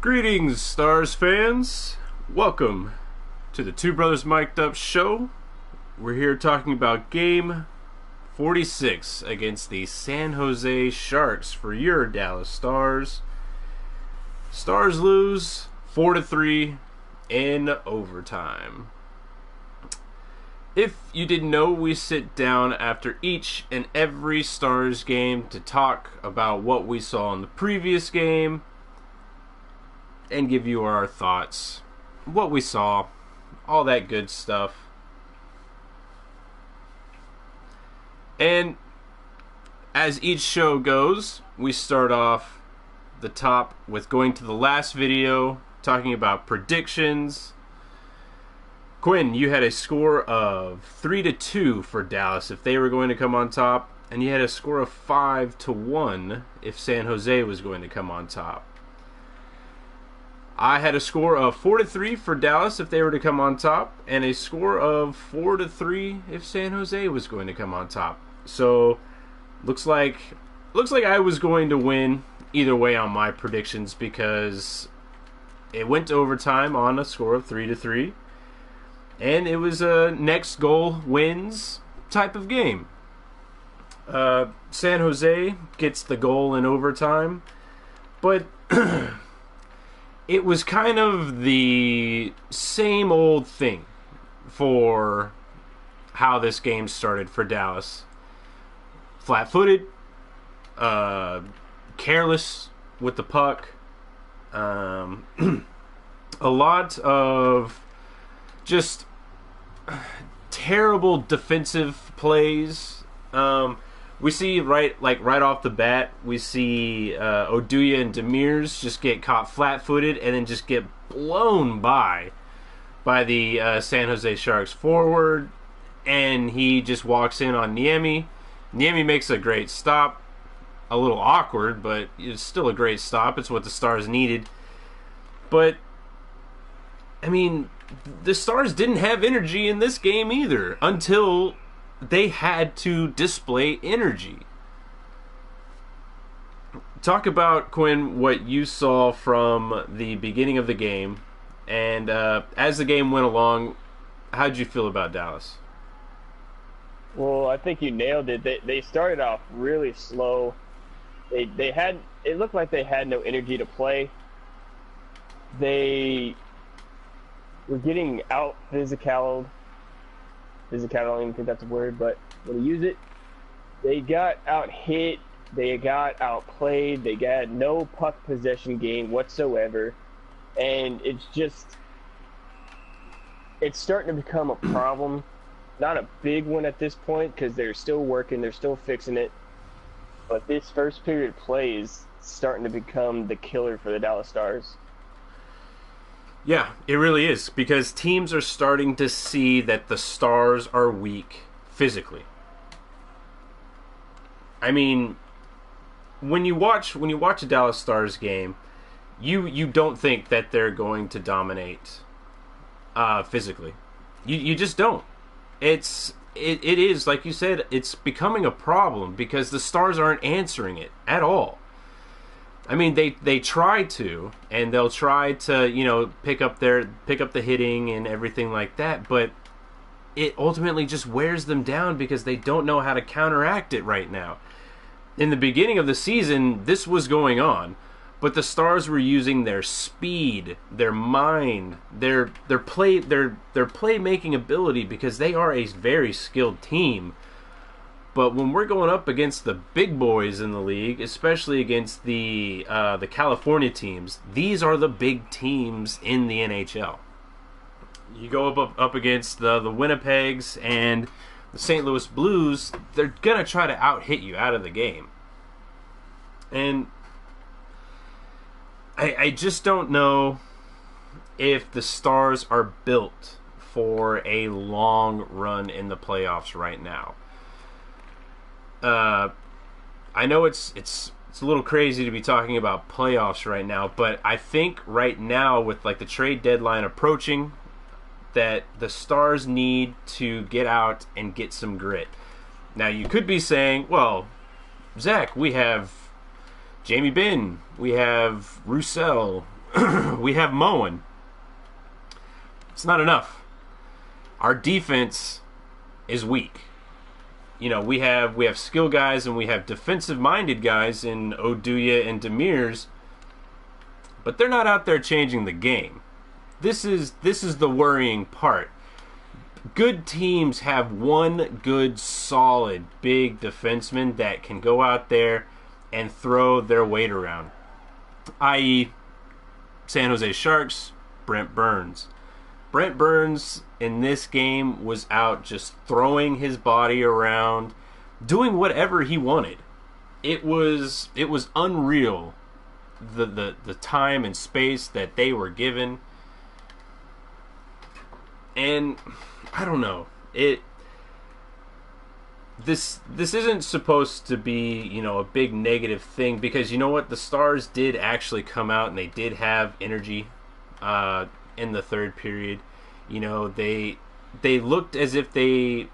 Greetings, Stars fans. Welcome to the Two Brothers Mic'd Up show. We're here talking about Game 46 against the San Jose Sharks for your Dallas Stars. Stars lose 4-3 in overtime. If you didn't know, we sit down after each and every Stars game to talk about what we saw in the previous game and give you our thoughts, what we saw, all that good stuff. And as each show goes, we start off the top with going to the last video, talking about predictions. Quinn, you had a score of 3-2 for Dallas if they were going to come on top, and you had a score of 5-1 if San Jose was going to come on top. I had a score of 4-3 for Dallas if they were to come on top, and a score of 4-3 if San Jose was going to come on top. So looks like I was going to win either way on my predictions because it went to overtime on a score of 3-3, and it was a next goal wins type of game. San Jose gets the goal in overtime, but it was kind of the same old thing for how this game started for Dallas. Flat-footed, careless with the puck, a lot of just terrible defensive plays. We see right off the bat, we see Oduya and Demers just get caught flat-footed and then just get blown by the San Jose Sharks forward, and he just walks in on Niemi. Niemi makes a great stop, a little awkward, but it's still a great stop. It's what the Stars needed. But I mean, the Stars didn't have energy in this game either until they had to display energy. Talk about, Quinn, what you saw from the beginning of the game, and as the game went along, how'd you feel about Dallas? Well, I think you nailed it. They started off really slow. It looked like they had no energy to play. They were getting out physical. I don't even think that's a word, but when you use it, they got out hit, they got outplayed, they got no puck possession game whatsoever, and it's starting to become a problem. Not a big one at this point because they're still working, they're still fixing it, but this first period play is starting to become the killer for the Dallas Stars. Yeah, it really is, because teams are starting to see that the Stars are weak physically. I mean, when you watch a Dallas Stars game, you don't think that they're going to dominate physically. You just don't. It is, like you said, it's becoming a problem because the Stars aren't answering it at all. I mean, they try to, and they'll try to, pick up the hitting and everything like that, but it ultimately just wears them down because they don't know how to counteract it right now. In the beginning of the season, this was going on, but the Stars were using their speed, their mind, their playmaking ability, because they are a very skilled team. But when we're going up against the big boys in the league, especially against the California teams, these are the big teams in the NHL. You go up against the Winnipegs and the St. Louis Blues, they're going to try to out-hit you out of the game. And I just don't know if the Stars are built for a long run in the playoffs right now. I know it's a little crazy to be talking about playoffs right now, but I think right now with the trade deadline approaching, that the Stars need to get out and get some grit. Now you could be saying, well, Zack, we have Jamie Benn, we have Roussel, we have mowing. It's not enough. Our defense is weak. You know, we have skill guys and we have defensive-minded guys in Oduya and Demirs, but they're not out there changing the game. This is the worrying part. Good teams have one good, solid, big defenseman that can go out there and throw their weight around. I.e., San Jose Sharks, Brent Burns. Brent Burns in this game was out just throwing his body around, doing whatever he wanted. It was unreal, the time and space that they were given. And I don't know. This isn't supposed to be, you know, a big negative thing, because you know what? The Stars did actually come out and they did have energy in the third period. You know, they looked as if they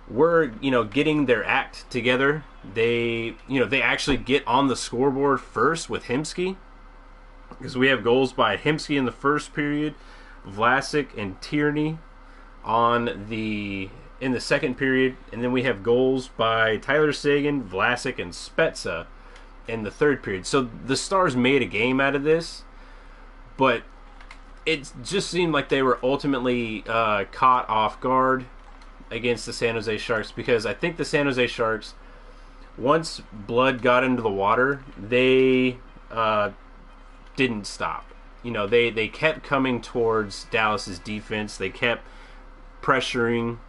were, you know, getting their act together. They actually get on the scoreboard first with Hemsky, because we have goals by Hemsky in the first period, Vlasic and Tierney in the second period, and then we have goals by Tyler Seguin, Vlasic, and Spezza in the third period. So the Stars made a game out of this, but it just seemed like they were ultimately caught off guard against the San Jose Sharks, because I think the San Jose Sharks, once blood got into the water, they didn't stop. You know, they kept coming towards Dallas's defense. They kept pressuring.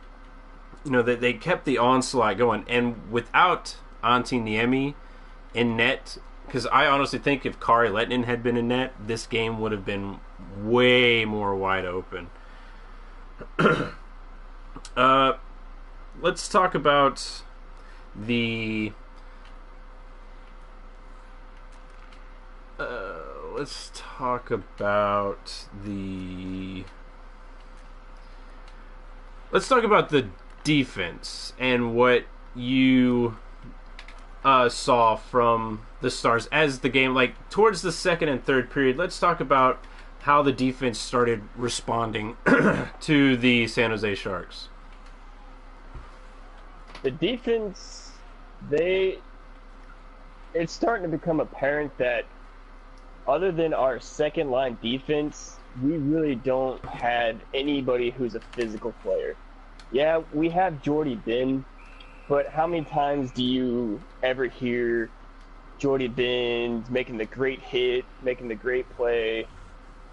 You know, they kept the onslaught going. And without Antti Niemi in net, because I honestly think if Kari Lehtinen had been in net, this game would have been way more wide open. Let's talk about the... let's talk about the defense and what you saw from the Stars as the game, like towards the second and third period. Let's talk about how the defense started responding to the San Jose Sharks. The defense, it's starting to become apparent that other than our second line defense, we really don't have anybody who's a physical player. Yeah, we have Jordy Ben, but how many times do you ever hear Jordy Ben making the great hit, making the great play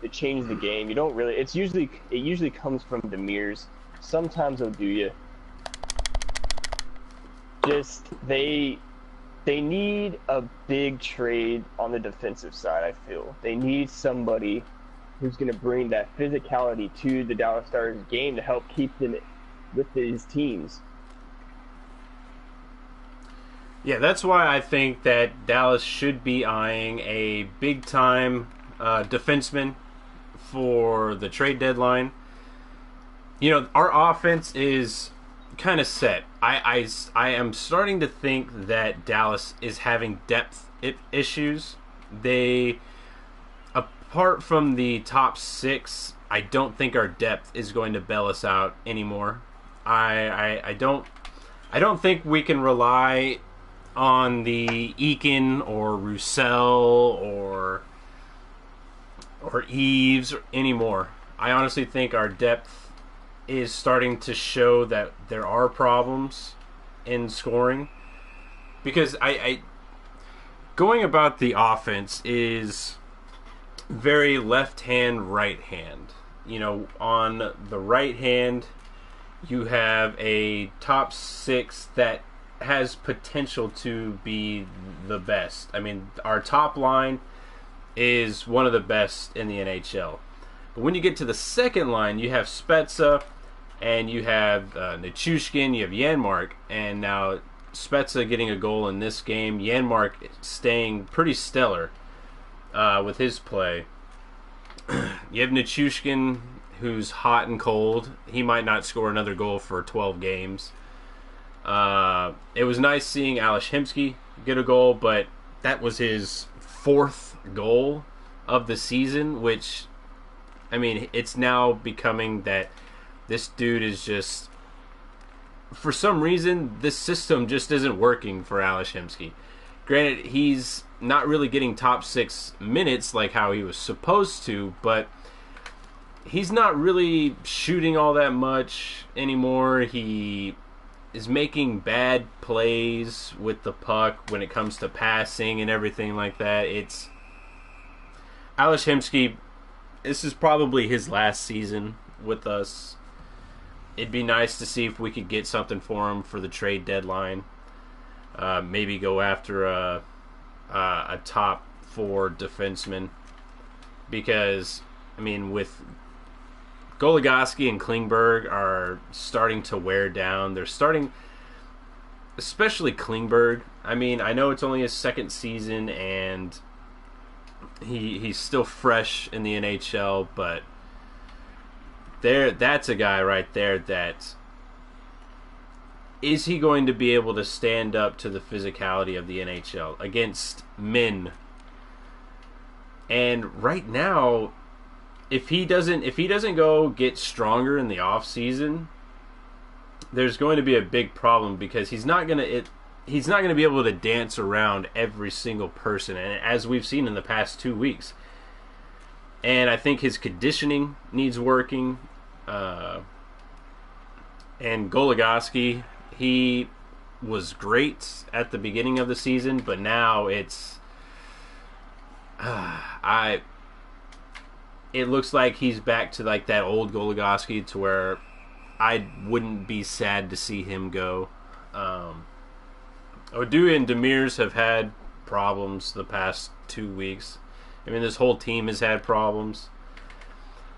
to change the game? You don't really. It usually comes from Demirs, sometimes Oduya. Just they need a big trade on the defensive side. I feel they need somebody who's going to bring that physicality to the Dallas Stars game to help keep them with these teams. Yeah, that's why I think that Dallas should be eyeing a big-time defenseman for the trade deadline. You know, our offense is kind of set. I am starting to think that Dallas is having depth issues. They, apart from the top six, I don't think our depth is going to bail us out anymore. I don't think we can rely on the Eakin or Roussel or Eves anymore. I honestly think our depth is starting to show that there are problems in scoring, because I going about the offense is very left hand, right hand. You know, on the right hand, you have a top six that has potential to be the best. I mean, our top line is one of the best in the NHL. But when you get to the second line, you have Spezza, and you have Nichushkin, you have Janmark, and now Spezza getting a goal in this game. Janmark staying pretty stellar with his play. You have Nichushkin, who's hot and cold. He might not score another goal for 12 games. It was nice seeing Ales Hemsky get a goal, but that was his fourth goal of the season, which, I mean, it's now becoming that this dude is just, for some reason, this system just isn't working for Ales Hemsky. Granted, he's not really getting top 6 minutes like how he was supposed to, but he's not really shooting all that much anymore. He is making bad plays with the puck when it comes to passing and everything like that. It's Ales Hemsky, this is probably his last season with us. It'd be nice to see if we could get something for him for the trade deadline. Maybe go after a top 4 defenseman. Because, I mean, with Goligoski and Klingberg are starting to wear down. They're starting, especially Klingberg. I mean, I know it's only his second season and he's still fresh in the NHL, but that's a guy right there that, is he going to be able to stand up to the physicality of the NHL against men? And right now, if he doesn't go get stronger in the off season, there's going to be a big problem, because he's not going to be able to dance around every single person, and as we've seen in the past 2 weeks. And I think his conditioning needs working. And Goligoski, he was great at the beginning of the season, but now it's it looks like he's back to like that old Goligoski, to where I wouldn't be sad to see him go. Oduya and Demers have had problems the past 2 weeks. I mean, this whole team has had problems.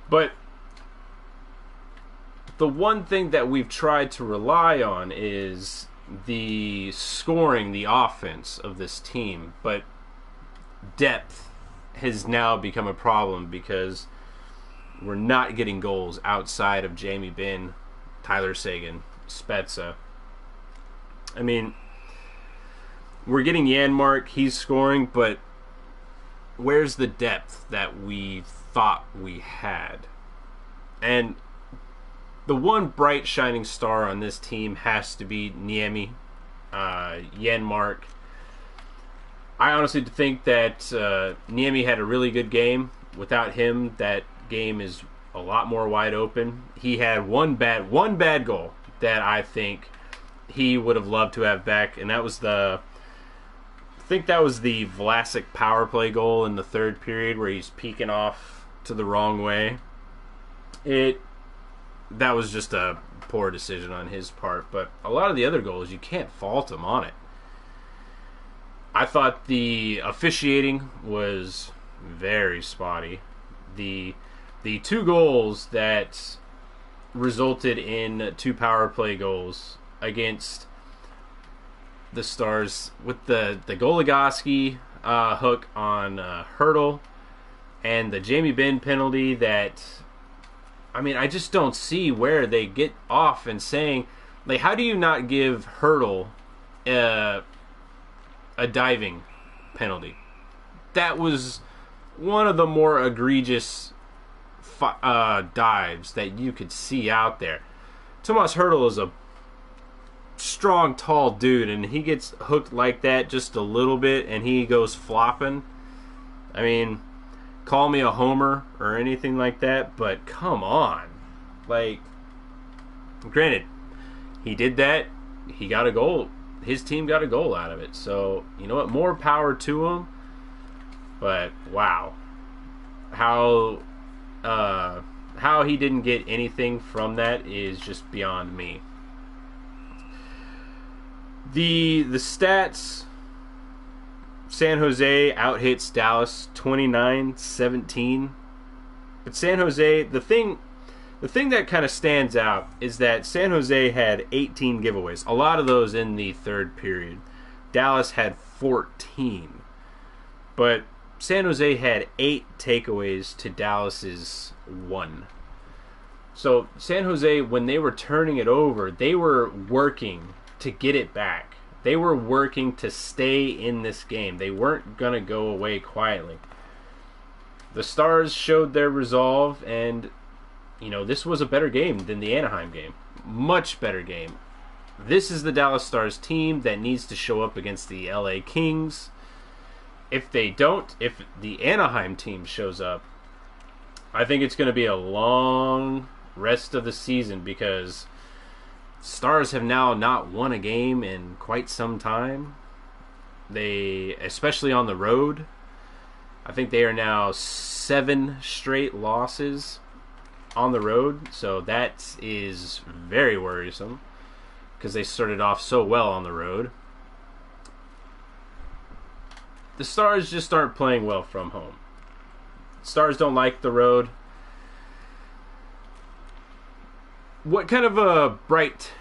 But the one thing that we've tried to rely on is the scoring, the offense of this team. But depth has now become a problem, because we're not getting goals outside of Jamie Benn, Tyler Seguin, Spezza. I mean, we're getting Janmark, he's scoring, but where's the depth that we thought we had? And the one bright shining star on this team has to be Niemi, Janmark. I honestly think that Niemi had a really good game. Without him, that game is a lot more wide open. He had one bad goal that I think he would have loved to have back, and that was the Vlasic power play goal in the third period, where he's peeking off to the wrong way. That was just a poor decision on his part, but a lot of the other goals, you can't fault him on it. I thought the officiating was very spotty. The 2 goals that resulted in 2 power play goals against the Stars, with the Goligoski hook on Hurdle, and the Jamie Benn penalty that, I mean, I just don't see where they get off and saying, like, how do you not give Hurdle a diving penalty? That was one of the more egregious dives that you could see out there. Tomas Hurdle is a strong, tall dude, and he gets hooked like that just a little bit, and he goes flopping. I mean, call me a homer or anything like that, but come on. Like, granted, he did that. He got a goal. His team got a goal out of it. So, you know what? More power to him. But, wow. How he didn't get anything from that is just beyond me. The stats, San Jose outhits Dallas 29-17. But San Jose, the thing that kind of stands out is that San Jose had 18 giveaways. A lot of those in the third period. Dallas had 14. But San Jose had 8 takeaways to Dallas's 1. So San Jose, when they were turning it over, they were working to get it back. They were working to stay in this game. They weren't going to go away quietly. The Stars showed their resolve, and this was a better game than the Anaheim game. Much better game. This is the Dallas Stars team that needs to show up against the LA Kings. If they don't, if the Anaheim team shows up, I think it's going to be a long rest of the season, because Stars have now not won a game in quite some time. They, especially on the road, I think they are now 7 straight losses on the road. So that is very worrisome, because they started off so well on the road. The Stars just aren't playing well from home. Stars don't like the road. What kind of a bright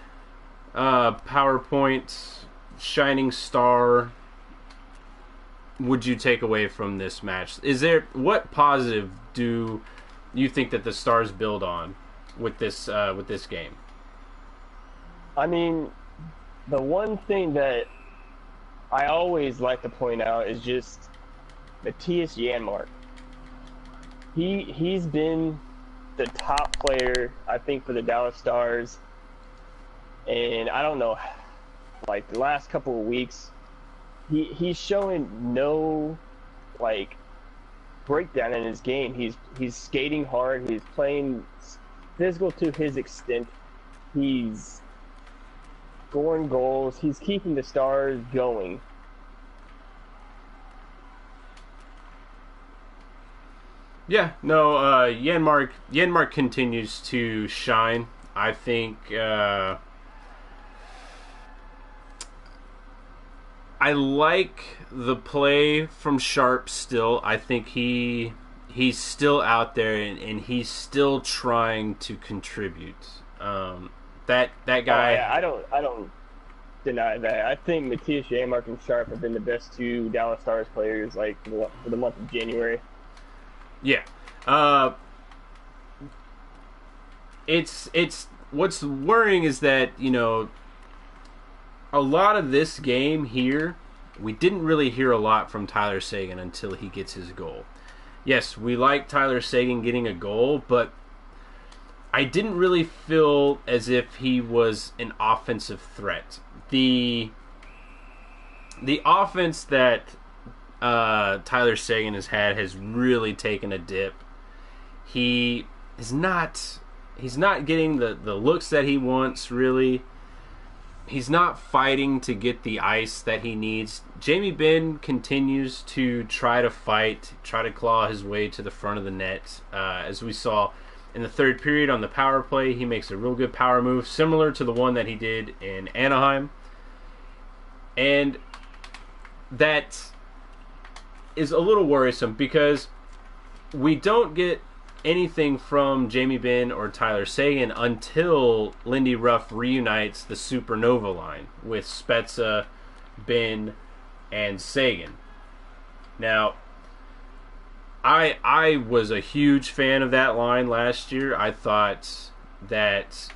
PowerPoint shining star would you take away from this match? What positive do you think that the Stars build on with this game? I mean, the one thing that I always like to point out is just Matthias Janmark. He's been the top player, I think, for the Dallas Stars, and I don't know, like the last couple of weeks, he's showing no breakdown in his game. He's skating hard. He's playing physical to his extent. He's scoring goals. He's keeping the Stars going. Yeah, no, Janmark continues to shine. I think I like the play from Sharp still. I think he's still out there, and he's still trying to contribute. That guy. Oh, yeah, I don't deny that. I think Matthias Janmark and Sharp have been the best 2 Dallas Stars players for the month of January. Yeah. It's what's worrying is that, a lot of this game here, we didn't really hear a lot from Tyler Seguin until he gets his goal. Yes, we like Tyler Seguin getting a goal, but I didn't really feel as if he was an offensive threat. The offense that Tyler Seguin has had has really taken a dip. He's not getting the looks that he wants, really. He's not fighting to get the ice that he needs. Jamie Benn continues to try to fight, try to claw his way to the front of the net. As we saw in the third period on the power play, he makes a real good power move, similar to the one that he did in Anaheim. And that is a little worrisome, because we don't get anything from Jamie Benn or Tyler Seguin until Lindy Ruff reunites the Supernova line with Spezza, Benn, and Seguin. Now, I was a huge fan of that line last year. I thought that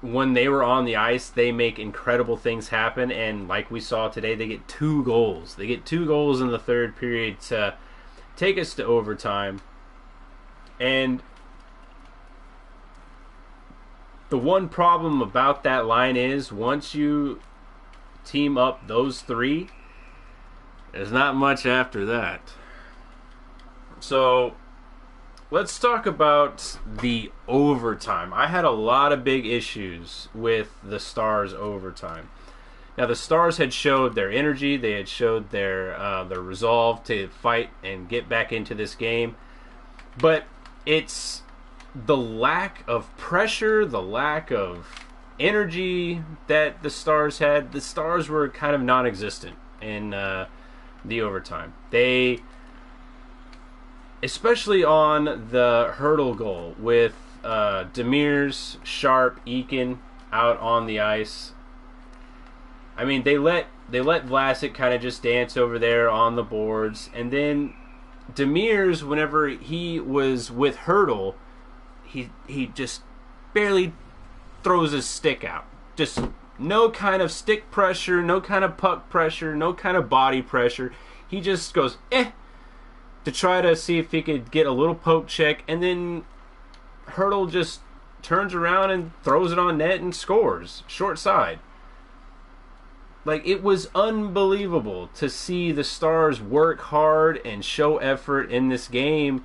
when they were on the ice, they make incredible things happen, and like we saw today, they get 2 goals. They get 2 goals in the third period to take us to overtime. And the one problem about that line is, once you team up those 3, there's not much after that. So let's talk about the overtime. I had a lot of big issues with the Stars' overtime. Now, the Stars had showed their energy. They had showed their resolve to fight and get back into this game. But it's the lack of pressure, the lack of energy that the Stars had. The Stars were kind of non-existent in the overtime. They, especially on the hurdle goal with Demers, Sharp, Eakin out on the ice. I mean, they let Vlasic kind of just dance over there on the boards, and then Demers, whenever he was with Hurdle, he just barely throws his stick out. Just no kind of stick pressure, no kind of puck pressure, no kind of body pressure. He just goes, to try to see if he could get a little poke check, and then Hurdle just turns around and throws it on net and scores. Short side. Like, it was unbelievable to see the Stars work hard and show effort in this game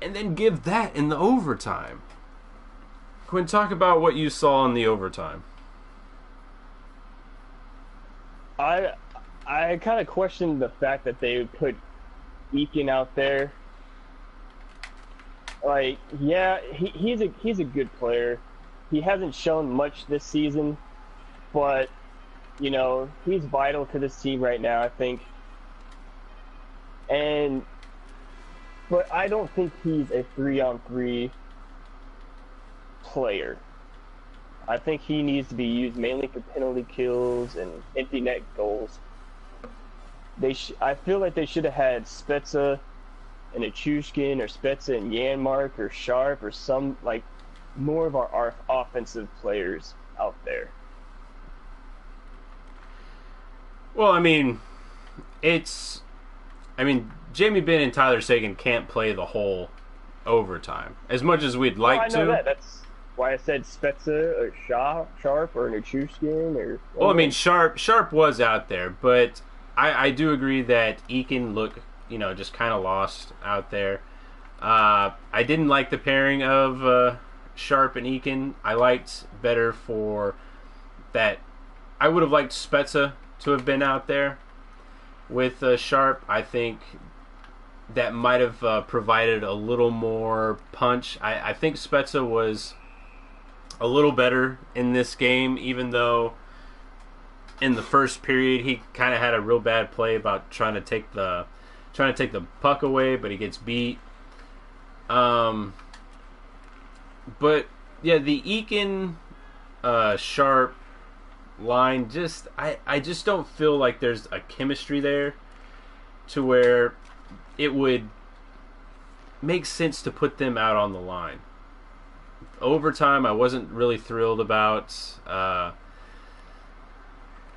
and then give that in the overtime. Quinn, talk about what you saw in the overtime. I kind of questioned the fact that they put Eakin out there. Like, yeah, he's a good player. He hasn't shown much this season, but you know, he's vital to this team right now, I think. But I don't think he's a 3-on-3 player. I think he needs to be used mainly for penalty kills and empty net goals. I feel like they should have had Spezza and Achushkin, or Spezza and Janmark, or Sharp, or some, like, more of our offensive players out there. Well, I mean, Jamie Benn and Tyler Seguin can't play the whole overtime as much as we'd like to. I know that. That's why I said Spezza or Sharp or Achushkin or. Well, I mean, Sharp was out there, but I do agree that Eakin looked, just kind of lost out there. I didn't like the pairing of Sharp and Eakin. I liked better for that. I would have liked Spezza to have been out there with Sharp. I think that might have provided a little more punch. I think Spezza was a little better in this game, even though in the first period he kind of had a real bad play about trying to take the puck away, but he gets beat. But yeah, the Eakin Sharp line, I just don't feel like there's a chemistry there to where it would make sense to put them out on the line. Overtime, I wasn't really thrilled about.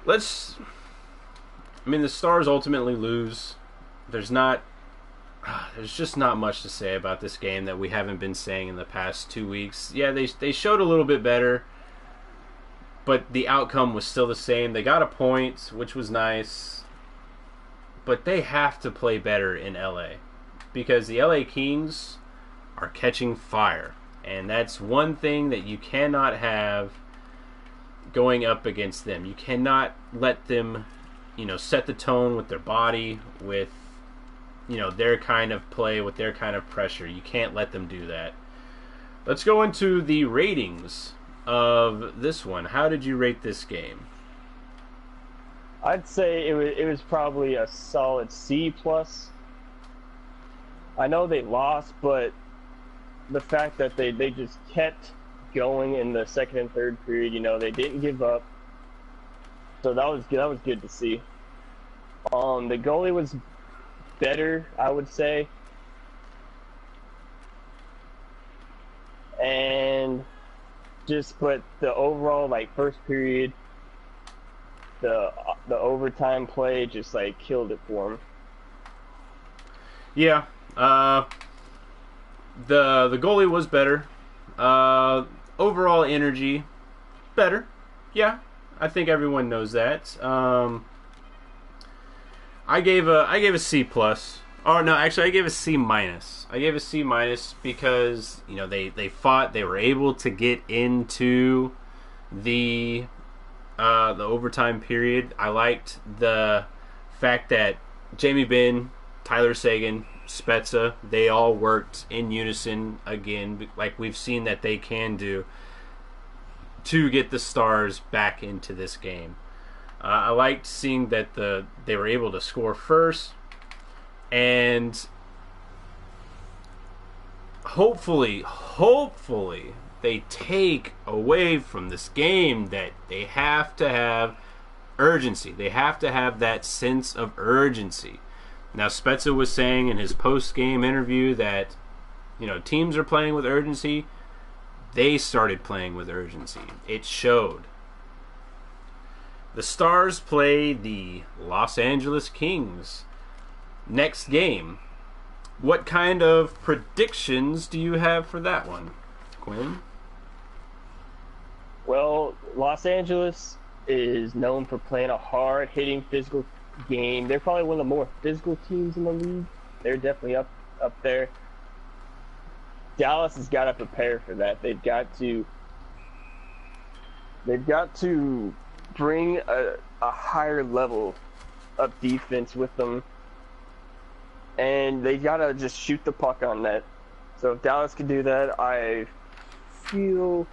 The Stars ultimately lose. There's just not much to say about this game that we haven't been saying in the past 2 weeks. Yeah, they showed a little bit better, but the outcome was still the same. They got a point, which was nice, but they have to play better in LA because the LA Kings are catching fire, and that's one thing that you cannot have going up against them. You cannot let them, set the tone with their body, with, their kind of play, with their kind of pressure. You can't let them do that. Let's go into the ratings of this one. How did you rate this game? I'd say it was probably a solid C+. I know they lost, but the fact that they just kept going in the second and third period, they didn't give up. So that was good to see. The goalie was better, I would say. But the overall, first period, the overtime play just killed it for him. Yeah, the goalie was better. Overall energy better. Yeah, I think everyone knows that. I gave a C+. Oh no, actually I gave a C-. I gave a C- because they fought. They were able to get into the overtime period. I liked the fact that Jamie Benn, Tyler Seguin, Spezza, they all worked in unison again, like we've seen that they can do, to get the Stars back into this game. I liked seeing that they were able to score first, and hopefully they take away from this game that they have to have urgency. They have to have that sense of urgency. Now, Spezza was saying in his post-game interview that, teams are playing with urgency. They started playing with urgency. It showed. The Stars play the Los Angeles Kings next game What kind of predictions do you have for that one, Quinn? Well, Los Angeles is known for playing a hard-hitting physical game. They're probably one of the more physical teams in the league. They're definitely up there. Dallas has got to prepare for that. They've got to bring a higher level of defense with them, and they got to just shoot the puck on net. So if Dallas can do that, I feel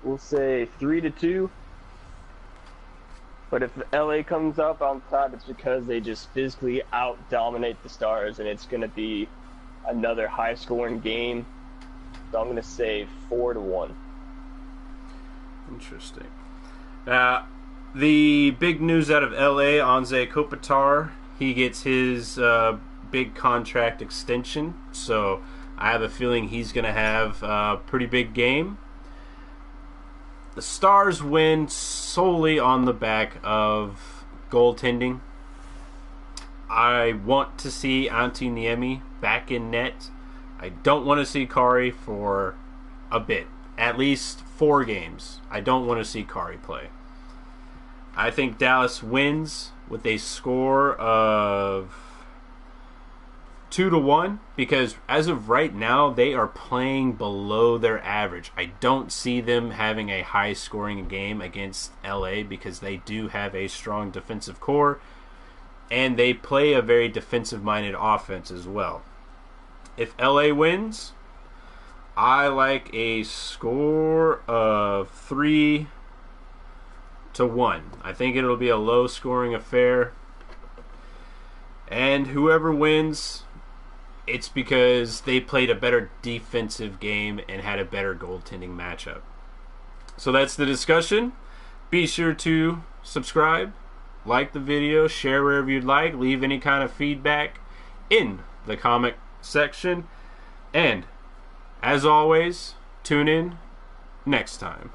we'll say 3-2. But if LA comes up on top, it's because they just physically out-dominate the Stars, and it's going to be another high-scoring game. So I'm going to say 4-1. Interesting. The big news out of LA, Anze Kopitar, he gets his big contract extension. So I have a feeling he's going to have a pretty big game. The Stars win solely on the back of goaltending. I want to see Antti Niemi back in net. I don't want to see Kari for a bit. At least 4 games. I don't want to see Kari play. I think Dallas wins with a score of 2-1 because as of right now, they are playing below their average. I don't see them having a high-scoring game against LA because they do have a strong defensive core, and they play a very defensive-minded offense as well. If LA wins, I like a score of 3-1. I think it'll be a low-scoring affair, and whoever wins, it's because they played a better defensive game and had a better goaltending matchup. So that's the discussion. Be sure to subscribe, like the video, share wherever you'd like, leave any kind of feedback in the comment section. And, as always, tune in next time.